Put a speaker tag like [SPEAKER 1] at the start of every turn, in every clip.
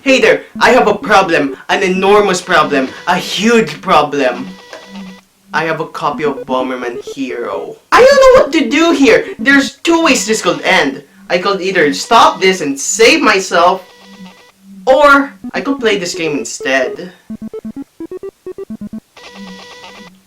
[SPEAKER 1] Hey there, I have a problem, an enormous problem, a huge problem. I have a copy of BomberMan Hero. I don't know what to do here. There's two ways this could end. I could either stop this and save myself, or I could play this game instead.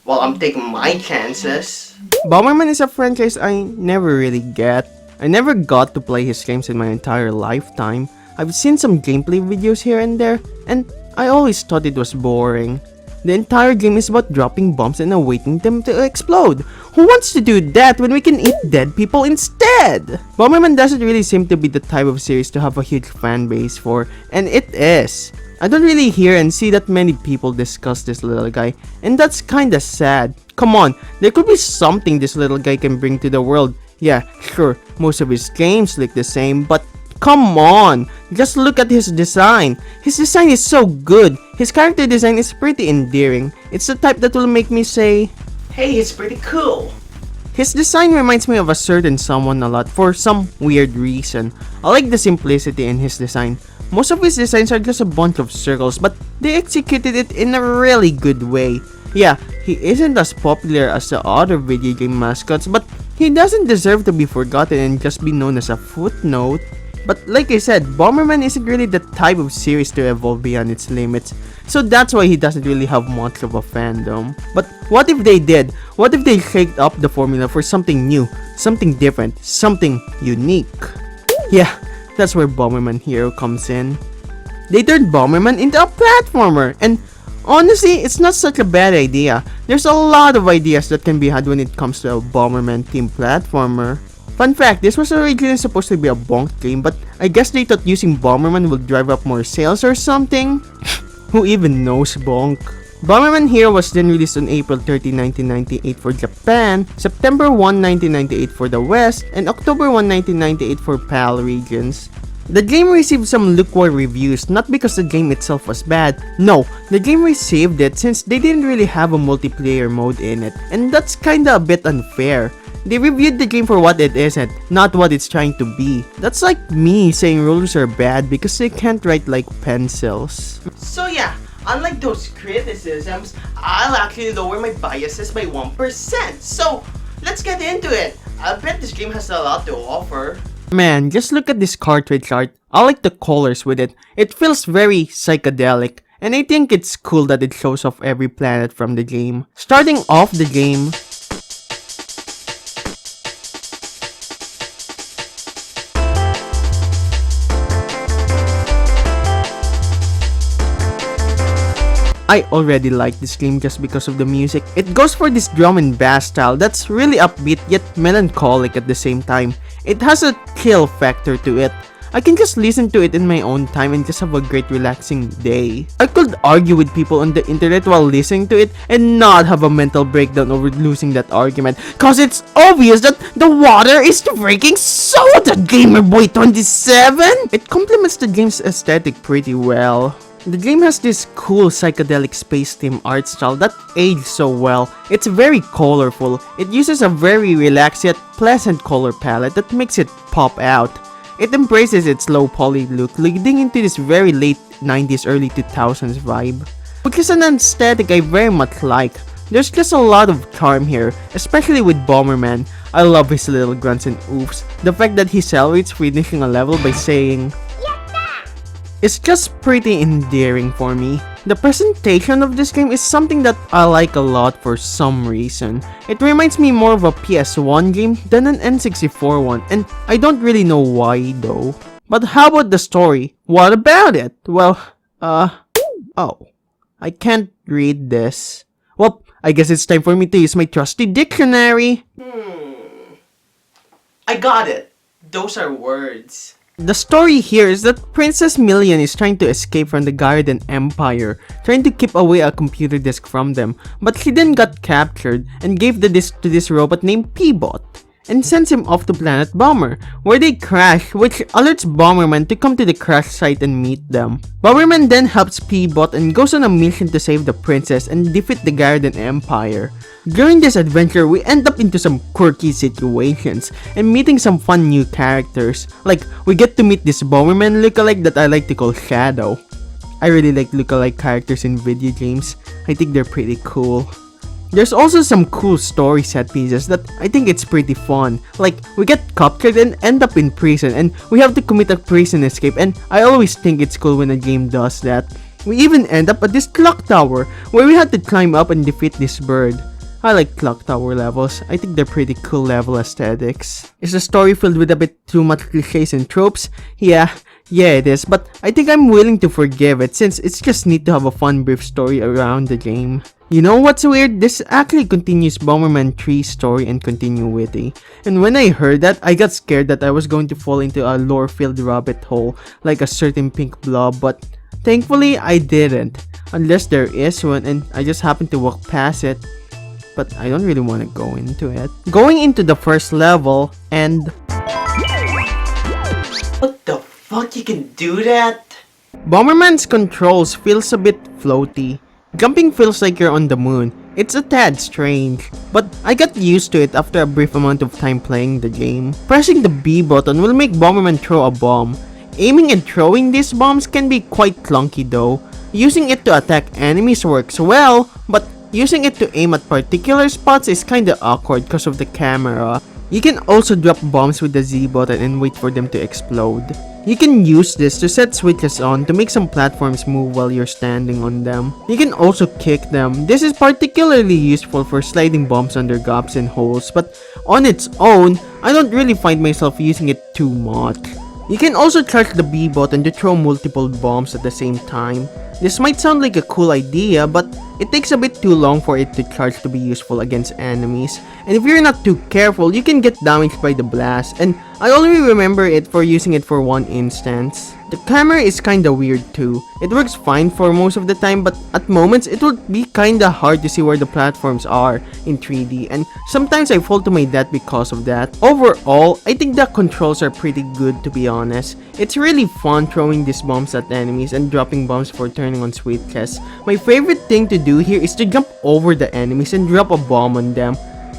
[SPEAKER 1] Well, I'm taking my chances.
[SPEAKER 2] BomberMan is a franchise I never really get. I never got to play his games in my entire lifetime. I've seen some gameplay videos here and there, and I always thought it was boring. The entire game is about dropping bombs and awaiting them to explode. Who wants to do that when we can eat dead people instead? BomberMan doesn't really seem to be the type of series to have a huge fan base for, and it is. I don't really hear and see that many people discuss this little guy, and that's kinda sad. Come on, there could be something this little guy can bring to the world. Yeah, sure, most of his games look the same, but come on, just look at his design. His design is so good. His character design is pretty endearing. It's the type that will make me say,
[SPEAKER 1] hey, he's pretty cool.
[SPEAKER 2] His design reminds me of a certain someone a lot for some weird reason. I like the simplicity in his design. Most of his designs are just a bunch of circles, but they executed it in a really good way. Yeah, he isn't as popular as the other video game mascots, but he doesn't deserve to be forgotten and just be known as a footnote. But like I said, BomberMan isn't really the type of series to evolve beyond its limits, so that's why he doesn't really have much of a fandom. But what if they did? What if they shaked up the formula for something new, something different, something unique? Yeah, that's where BomberMan Hero comes in. They turned BomberMan into a platformer, and honestly, it's not such a bad idea. There's a lot of ideas that can be had when it comes to a BomberMan team platformer. Fun fact, this was originally supposed to be a bonk game, but I guess they thought using BomberMan will drive up more sales or something? Who even knows bonk? BomberMan Hero was then released on April 30, 1998 for Japan, September 1, 1998 for the West, and October 1, 1998 for PAL regions. The game received some lukewarm reviews, not because the game itself was bad. No, the game received it since they didn't really have a multiplayer mode in it, and that's kinda a bit unfair. They reviewed the game for what it isn't, not what it's trying to be. That's like me saying rulers are bad because they can't write like pencils.
[SPEAKER 1] So yeah, unlike those criticisms, I'll actually lower my biases by 1%. So, let's get into it. I bet this game has a lot to offer.
[SPEAKER 2] Man, just look at this cartridge art. I like the colors with it. It feels very psychedelic, and I think it's cool that it shows off every planet from the game. Starting off the game, I already like this game just because of the music. It goes for this drum and bass style that's really upbeat yet melancholic at the same time. It has a chill factor to it. I can just listen to it in my own time and just have a great relaxing day. I could argue with people on the internet while listening to it and not have a mental breakdown over losing that argument, cause it's obvious that the water is breaking soda, Gamerboy 27! It complements the game's aesthetic pretty well. The game has this cool psychedelic space theme art style that aged so well. It's very colorful. It uses a very relaxed yet pleasant color palette that makes it pop out. It embraces its low poly look, leading into this very late 90s early 2000s vibe, which is an aesthetic I very much like. There's just a lot of charm here, especially with BomberMan. I love his little grunts and oofs. The fact that he celebrates finishing a level by saying it's just pretty endearing for me. The presentation of this game is something that I like a lot for some reason. It reminds me more of a PS1 game than an N64 one, and I don't really know why though. But how about the story? What about it? Well, oh, I can't read this. Well, I guess it's time for me to use my trusty dictionary.
[SPEAKER 1] I got it. Those are words.
[SPEAKER 2] The story here is that Princess Million is trying to escape from the Garden Empire, trying to keep away a computer disk from them, but she then got captured and gave the disk to this robot named P-Bot. and sends him off to Planet Bomber, where they crash, which alerts Bomberman to come to the crash site and meet them. Bomberman then helps P-Bot and goes on a mission to save the princess and defeat the Garden Empire. During this adventure, we end up into some quirky situations and meeting some fun new characters. Like, we get to meet this Bomberman lookalike that I like to call Shadow. I really like lookalike characters in video games. I think they're pretty cool. There's also some cool story set pieces that I think it's pretty fun. Like, we get captured and end up in prison and we have to commit a prison escape, and I always think it's cool when a game does that. We even end up at this clock tower where we had to climb up and defeat this bird. I like clock tower levels. I think they're pretty cool level aesthetics. Is the story filled with a bit too much cliches and tropes? Yeah, it is, but I think I'm willing to forgive it since it's just neat to have a fun brief story around the game. You know what's weird? This actually continues BomberMan 3's story and continuity. And when I heard that, I got scared that I was going to fall into a lore-filled rabbit hole like a certain pink blob, but thankfully I didn't. Unless there is one and I just happened to walk past it. But I don't really want to go into it. Going into the first level and...
[SPEAKER 1] What the fuck, you can do that?
[SPEAKER 2] Bomberman's controls feels a bit floaty. Jumping feels like you're on the moon. It's a tad strange, but I got used to it after a brief amount of time playing the game. Pressing the B button will make Bomberman throw a bomb. Aiming and throwing these bombs can be quite clunky though. Using it to attack enemies works well, but using it to aim at particular spots is kinda awkward because of the camera. You can also drop bombs with the Z button and wait for them to explode. You can use this to set switches on to make some platforms move while you're standing on them. You can also kick them. This is particularly useful for sliding bombs under gaps and holes, but on its own, I don't really find myself using it too much. You can also charge the B button to throw multiple bombs at the same time. This might sound like a cool idea, but it takes a bit too long for it to charge to be useful against enemies. And if you're not too careful, you can get damaged by the blast, and I only remember it for using it for one instance. The camera is kinda weird too. It works fine for most of the time, but at moments it will be kinda hard to see where the platforms are in 3D, and sometimes I fall to my death because of that. Overall, I think the controls are pretty good, to be honest. It's really fun throwing these bombs at enemies and dropping bombs for turning on switches. My favorite thing to do here is to jump over the enemies and drop a bomb on them.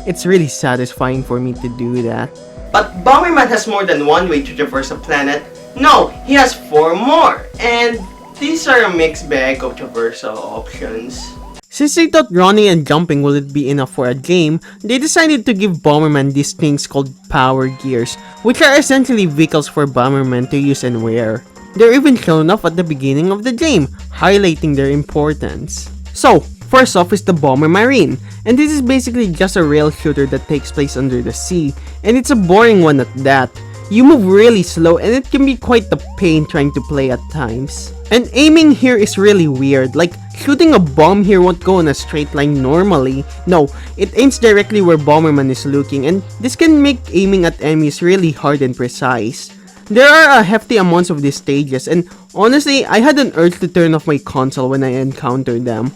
[SPEAKER 2] It's really satisfying for me to do that.
[SPEAKER 1] But Bomberman has more than one way to traverse a planet. No, he has 4 more, and these are a mixed bag of traversal options.
[SPEAKER 2] Since they thought running and jumping wouldn't be enough for a game, they decided to give Bomberman these things called power gears, which are essentially vehicles for Bomberman to use and wear. They're even shown off at the beginning of the game, highlighting their importance. So, first off is the Bombermarine, and this is basically just a rail shooter that takes place under the sea, and it's a boring one at that. You move really slow and it can be quite a pain trying to play at times. And aiming here is really weird, like shooting a bomb here won't go in a straight line normally. No, it aims directly where Bomberman is looking, and this can make aiming at enemies really hard and precise. There are a hefty amounts of these stages, and honestly, I had an urge to turn off my console when I encountered them.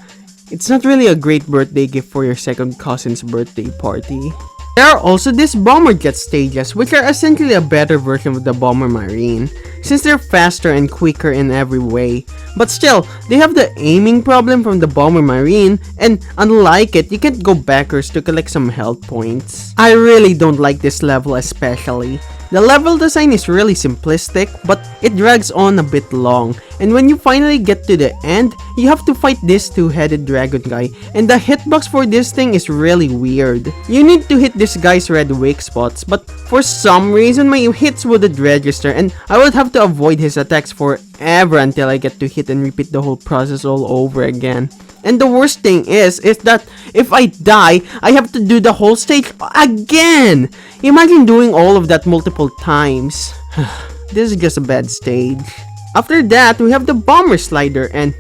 [SPEAKER 2] It's not really a great birthday gift for your second cousin's birthday party. There are also these Bomberjet stages, which are essentially a better version of the Bombermarine, since they're faster and quicker in every way. But still, they have the aiming problem from the Bombermarine, and unlike it, you can't go backwards to collect some health points. I really don't like this level especially. The level design is really simplistic, but it drags on a bit long, and when you finally get to the end, you have to fight this two-headed dragon guy, and the hitbox for this thing is really weird. You need to hit this guy's red weak spots, but for some reason my hits wouldn't register, and I would have to avoid his attacks forever until I get to hit and repeat the whole process all over again. And the worst thing is that if I die, I have to do the whole stage again! Imagine doing all of that multiple times. This is just a bad stage. After that, we have the bomber slider, and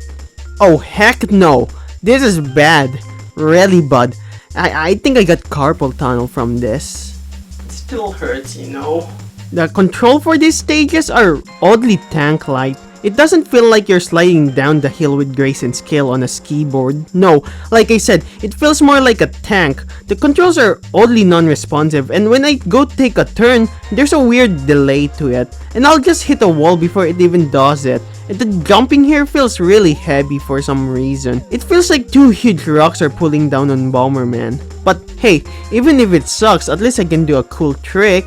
[SPEAKER 2] oh heck no! This is bad. Really bad. I think I got carpal tunnel from this.
[SPEAKER 1] It still hurts, you know.
[SPEAKER 2] The control for these stages are oddly tank-like, It doesn't feel like you're sliding down the hill with grace and skill on a skiboard. No, like I said, it feels more like a tank. The controls are oddly non-responsive, and when I go take a turn, there's a weird delay to it, and I'll just hit a wall before it even does it. And the jumping here feels really heavy for some reason. It feels like two huge rocks are pulling down on Bomberman. But hey, even if it sucks, at least I can do a cool trick.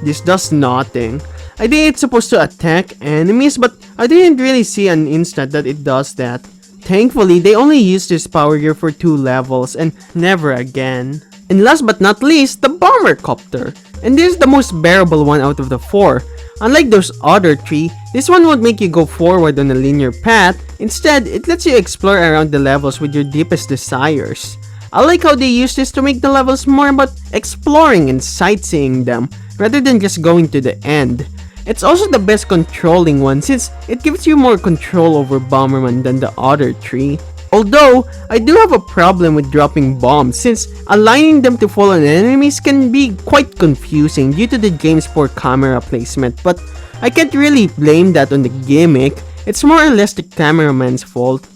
[SPEAKER 2] This does nothing. I think it's supposed to attack enemies, but I didn't really see an instant that it does that. Thankfully, they only used this power gear for 2 levels and never again. And last but not least, the Bombercopter. And this is the most bearable one out of the 4. Unlike those other 3, this one won't make you go forward on a linear path. Instead, it lets you explore around the levels with your deepest desires. I like how they use this to make the levels more about exploring and sightseeing them, rather than just going to the end. It's also the best controlling one since it gives you more control over Bomberman than the other 3. Although, I do have a problem with dropping bombs since aligning them to fall on enemies can be quite confusing due to the game's poor camera placement, but I can't really blame that on the gimmick. It's more or less the cameraman's fault.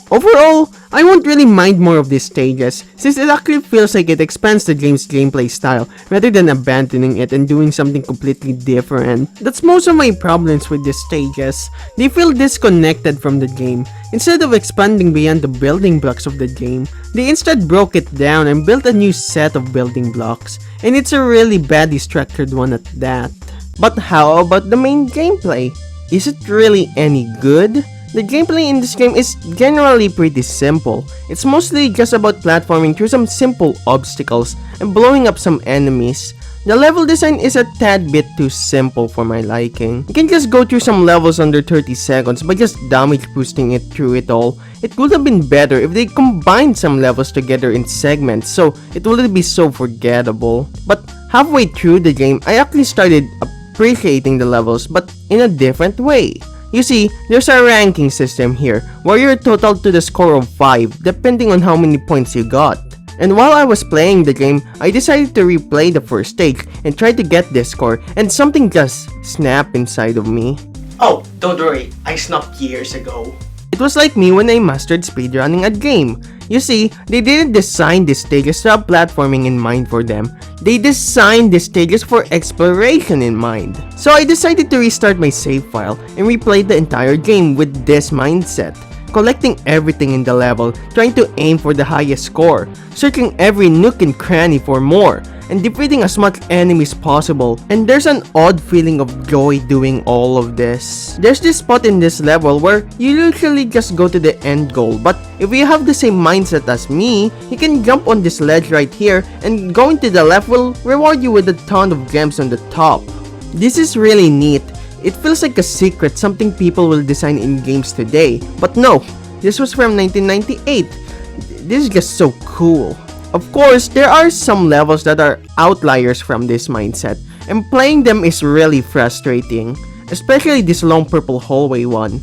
[SPEAKER 2] Overall, I won't really mind more of these stages, since it actually feels like it expands the game's gameplay style, rather than abandoning it and doing something completely different. That's most of my problems with these stages. They feel disconnected from the game. Instead of expanding beyond the building blocks of the game, they instead broke it down and built a new set of building blocks, and it's a really badly structured one at that. But how about the main gameplay? Is it really any good? The gameplay in this game is generally pretty simple. It's mostly just about platforming through some simple obstacles and blowing up some enemies. The level design is a tad bit too simple for my liking. You can just go through some levels under 30 seconds by just damage boosting it through it all. It would have been better if they combined some levels together in segments so it wouldn't be so forgettable. But halfway through the game, I actually started appreciating the levels, but in a different way. You see, there's a ranking system here, where you're totaled to the score of 5, depending on how many points you got. And while I was playing the game, I decided to replay the first stage and try to get this score, and something just snapped inside of me.
[SPEAKER 1] Oh, don't worry, I snapped years ago.
[SPEAKER 2] It was like me when I mastered speedrunning a game. You see, they didn't design these stages to have platforming in mind for them. They designed these stages for exploration in mind. So I decided to restart my save file and replay the entire game with this mindset. Collecting everything in the level, trying to aim for the highest score, searching every nook and cranny for more, and defeating as much enemies possible. And there's an odd feeling of joy doing all of this. There's this spot in this level where you usually just go to the end goal, but if you have the same mindset as me, you can jump on this ledge right here, and going to the left will reward you with a ton of gems on the top. This is really neat. It feels like a secret, something people will design in games today. But no, this was from 1998. This is just so cool. Of course, there are some levels that are outliers from this mindset, and playing them is really frustrating, especially this long purple hallway one.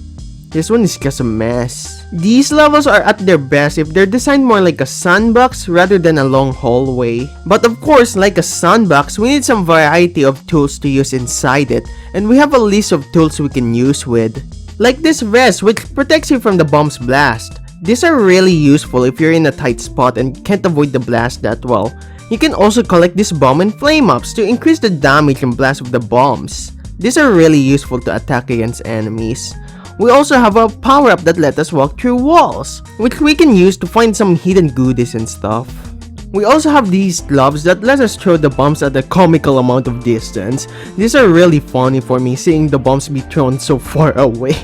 [SPEAKER 2] This one is just a mess. These levels are at their best if they're designed more like a sandbox rather than a long hallway. But of course, like a sandbox, we need some variety of tools to use inside it, and we have a list of tools we can use with. Like this vest, which protects you from the bomb's blast. These are really useful if you're in a tight spot and can't avoid the blast that well. You can also collect this bomb and flame ups to increase the damage and blast of the bombs. These are really useful to attack against enemies. We also have a power up that lets us walk through walls, which we can use to find some hidden goodies and stuff. We also have these gloves that let us throw the bombs at a comical amount of distance. These are really funny for me, seeing the bombs be thrown so far away.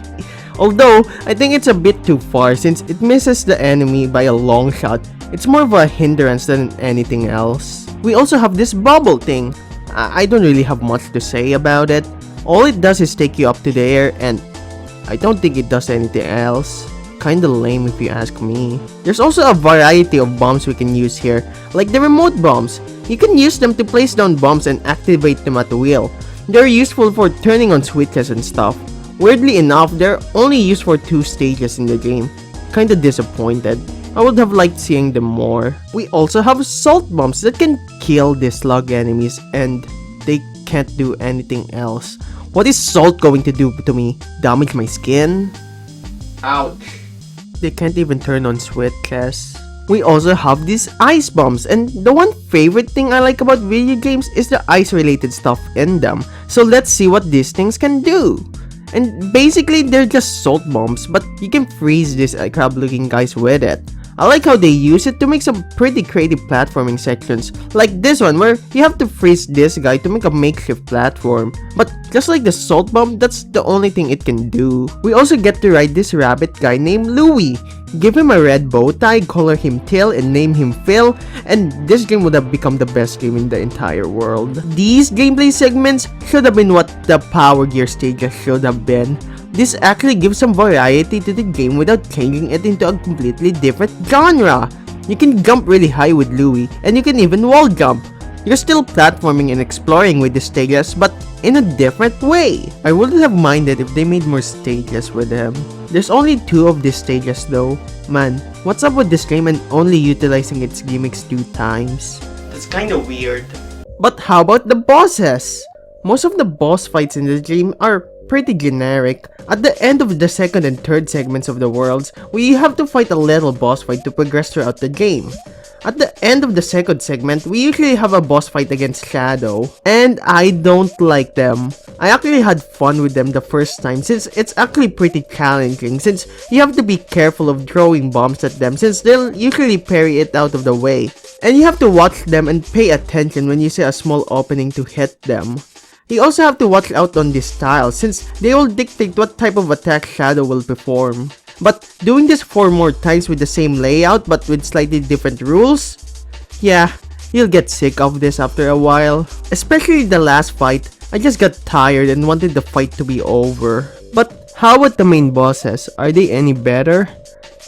[SPEAKER 2] Although, I think it's a bit too far since it misses the enemy by a long shot. It's more of a hindrance than anything else. We also have this bubble thing. I don't really have much to say about it. All it does is take you up to the air, and I don't think it does anything else. Kinda lame if you ask me. There's also a variety of bombs we can use here, like the remote bombs. You can use them to place down bombs and activate them at will. They're useful for turning on switches and stuff. Weirdly enough, they're only used for 2 stages in the game. Kinda disappointed. I would have liked seeing them more. We also have salt bombs that can kill the slug enemies, and they can't do anything else. What is salt going to do to me? Damage my skin?
[SPEAKER 1] Ouch.
[SPEAKER 2] They can't even turn on switches. We also have these ice bombs, and the one favorite thing I like about video games is the ice related stuff in them. So let's see what these things can do. And basically they're just salt bombs, but you can freeze these crab looking guys with it. I like how they use it to make some pretty creative platforming sections, like this one where you have to freeze this guy to make a makeshift platform. But just like the salt bomb, that's the only thing it can do. We also get to ride this rabbit guy named Louie. Give him a red bow tie, color him Tail, and name him Phil, and this game would have become the best game in the entire world. These gameplay segments should have been what the Power Gear stages should have been. This actually gives some variety to the game without changing it into a completely different genre. You can jump really high with Louie, and you can even wall jump. You're still platforming and exploring with the stages, but in a different way. I wouldn't have minded if they made more stages with him. There's only 2 of these stages though. Man, what's up with this game and only utilizing its gimmicks 2 times?
[SPEAKER 1] That's kinda weird.
[SPEAKER 2] But how about the bosses? Most of the boss fights in the game are pretty generic. At the end of the second and third segments of the worlds, we have to fight a little boss fight to progress throughout the game. At the end of the second segment, we usually have a boss fight against Shadow, and I don't like them. I actually had fun with them the first time since it's actually pretty challenging since you have to be careful of throwing bombs at them since they'll usually parry it out of the way. And you have to watch them and pay attention when you see a small opening to hit them. You also have to watch out on these styles since they will dictate what type of attack Shadow will perform. But doing this 4 more times with the same layout but with slightly different rules? Yeah, you'll get sick of this after a while. Especially the last fight, I just got tired and wanted the fight to be over. But how about the main bosses? Are they any better?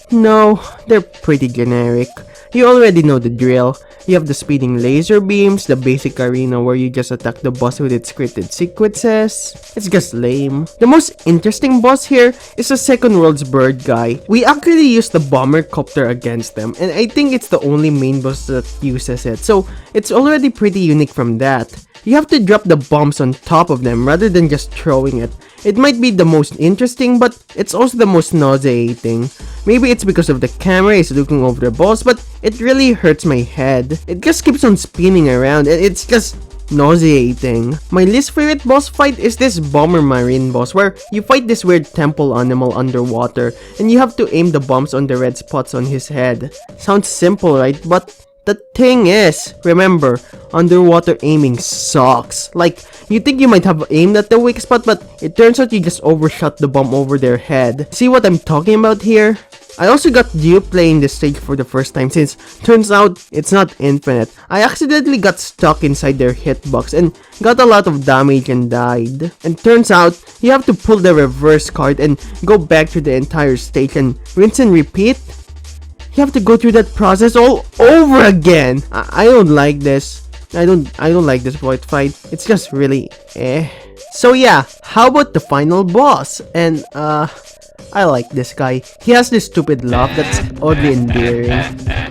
[SPEAKER 2] No, they're pretty generic. You already know the drill. You have the speeding laser beams, the basic arena where you just attack the boss with its scripted sequences. It's just lame. The most interesting boss here is the second world's bird guy. We actually use the bomber copter against them, and I think it's the only main boss that uses it, so it's already pretty unique from that. You have to drop the bombs on top of them rather than just throwing it. It might be the most interesting, but it's also the most nauseating. Maybe it's because of the camera is looking over the boss, but it really hurts my head. It just keeps on spinning around and it's just nauseating. My least favorite boss fight is this BomberMan boss where you fight this weird temple animal underwater and you have to aim the bombs on the red spots on his head. Sounds simple, right? But the thing is, remember, underwater aiming sucks. Like, you think you might have aimed at the weak spot, but it turns out you just overshot the bomb over their head. See what I'm talking about here? I also got duped playing this stage for the first time since turns out it's not infinite. I accidentally got stuck inside their hitbox and got a lot of damage and died. And turns out you have to pull the reverse card and go back to the entire stage and rinse and repeat. You have to go through that process all over again. I don't like this. I don't like this boss fight. It's just really So yeah, how about the final boss? And I like this guy. He has this stupid laugh that's oddly endearing.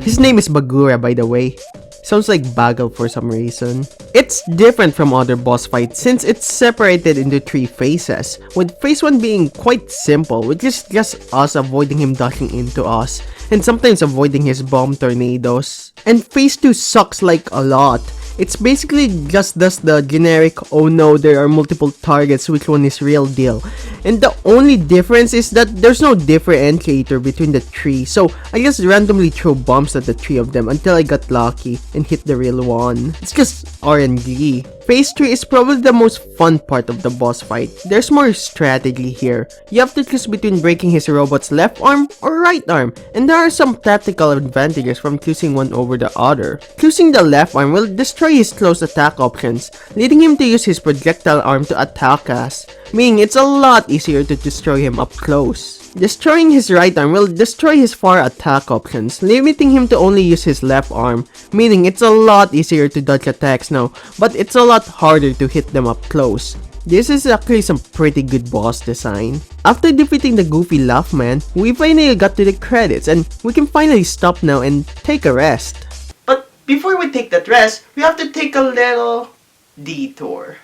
[SPEAKER 2] His name is Bagura, by the way. Sounds like Bagel for some reason. It's different from other boss fights since it's separated into 3 phases, with phase 1 being quite simple, which is just us avoiding him dashing into us, and sometimes avoiding his bomb tornadoes. And phase 2 sucks like a lot. It's basically just does the generic, oh no, there are multiple targets, which one is real deal. And the only difference is that there's no differentiator between the 3, so I just randomly throw bombs at the 3 of them until I got lucky and hit the real one. It's just RNG. Phase 3 is probably the most fun part of the boss fight. There's more strategy here. You have to choose between breaking his robot's left arm or right arm, and there are some tactical advantages from choosing one over the other. Choosing the left arm will destroy his close attack options, leading him to use his projectile arm to attack us, meaning it's a lot easier to destroy him up close. Destroying his right arm will destroy his far attack options, limiting him to only use his left arm, meaning it's a lot easier to dodge attacks now, but it's a lot harder to hit them up close. This is actually some pretty good boss design. After defeating the goofy Laugh Man, we finally got to the credits and we can finally stop now and take a rest.
[SPEAKER 1] But before we take that rest, we have to take a little detour.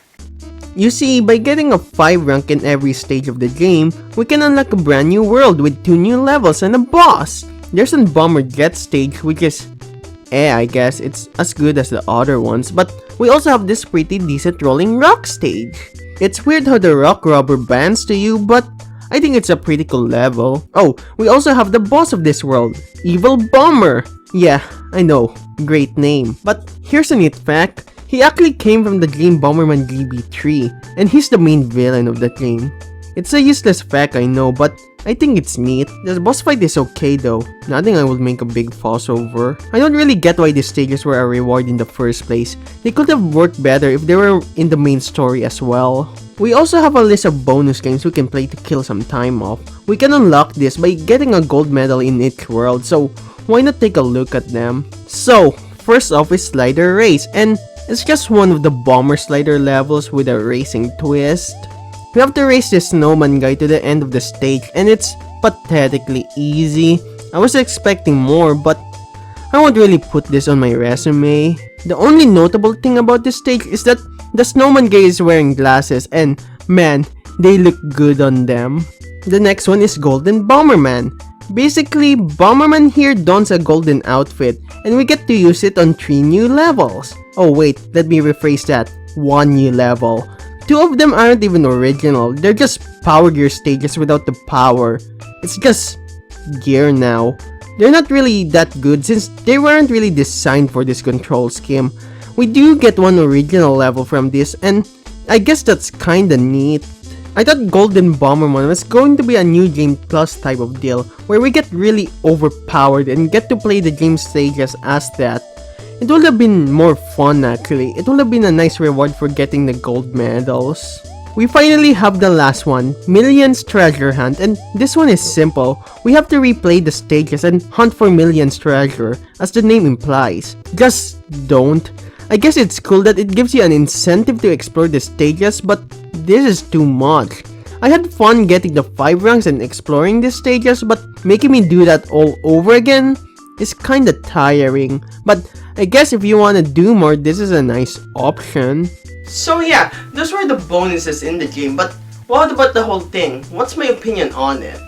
[SPEAKER 2] You see, by getting a 5 rank in every stage of the game, we can unlock a brand new world with 2 new levels and a boss. There's a bomber jet stage, which is I guess it's as good as the other ones, but we also have this pretty decent rolling rock stage. It's weird how the rock rubber bands to you, but I think it's a pretty cool level. Oh, we also have the boss of this world, Evil Bomber. Yeah, I know, great name. But here's a neat fact, he actually came from the game BomberMan GB3, and he's the main villain of the game. It's a useless fact, I know, but I think it's neat. The boss fight is okay though, nothing I would make a big fuss over. I don't really get why these stages were a reward in the first place. They could have worked better if they were in the main story as well. We also have a list of bonus games we can play to kill some time off. We can unlock this by getting a gold medal in each world, so why not take a look at them? So, first off is Slider Race, and it's just one of the bomber slider levels with a racing twist. We have to race this snowman guy to the end of the stage, and it's pathetically easy. I was expecting more, but I won't really put this on my resume. The only notable thing about this stage is that the snowman guy is wearing glasses, and man, they look good on them. The next one is Golden Bomberman. Basically, Bomberman here dons a golden outfit, and we get to use it on 3 new levels. Oh wait, let me rephrase that. 1 new level. 2 of them aren't even original, they're just power gear stages without the power. It's just gear now. They're not really that good since they weren't really designed for this control scheme. We do get 1 original level from this, and I guess that's kinda neat. I thought Golden Bomberman was going to be a new game plus type of deal, where we get really overpowered and get to play the game stages as that. It would have been more fun actually. It would have been a nice reward for getting the gold medals. We finally have the last one, Millions Treasure Hunt, and this one is simple. We have to replay the stages and hunt for Millions Treasure, as the name implies. Just don't. I guess it's cool that it gives you an incentive to explore the stages, but this is too much. I had fun getting the 5 ranks and exploring the stages, but making me do that all over again is kinda tiring. But I guess if you wanna do more, this is a nice option.
[SPEAKER 1] So yeah, those were the bonuses in the game, but what about the whole thing? What's my opinion on it?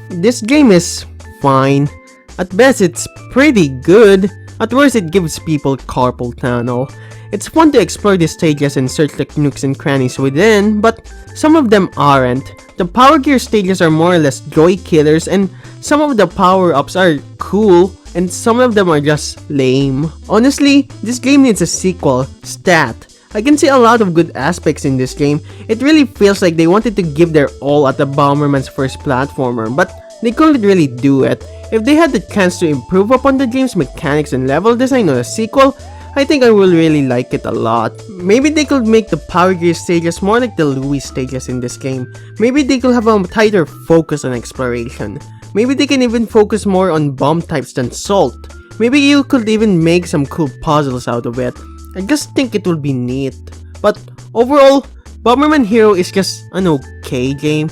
[SPEAKER 2] This game is fine. At best, it's pretty good. At worst, it gives people carpal tunnel. It's fun to explore the stages and search the nooks and crannies within, but some of them aren't. The power gear stages are more or less joy killers, and some of the power-ups are cool, and some of them are just lame. Honestly, this game needs a sequel, stat. I can see a lot of good aspects in this game. It really feels like they wanted to give their all at the Bomberman's first platformer, but they couldn't really do it. If they had the chance to improve upon the game's mechanics and level design on a sequel, I think I will really like it a lot. Maybe they could make the power gear stages more like the Louis stages in this game. Maybe they could have a tighter focus on exploration. Maybe they can even focus more on bomb types than salt. Maybe you could even make some cool puzzles out of it. I just think it would be neat. But overall, BomberMan Hero is just an okay game.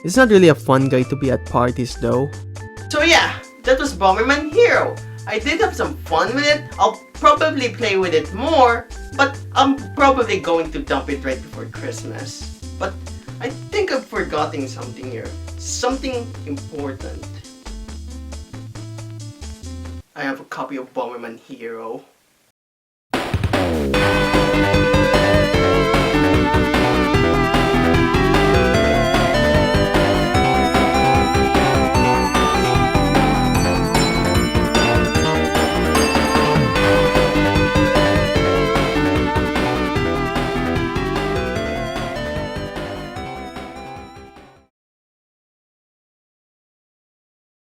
[SPEAKER 2] It's not really a fun guy to be at parties though.
[SPEAKER 1] So yeah, that was BomberMan Hero. I did have some fun with it. I'll probably play with it more, but I'm probably going to dump it right before Christmas. But I think I'm forgetting something here. Something important. I have a copy of BomberMan Hero.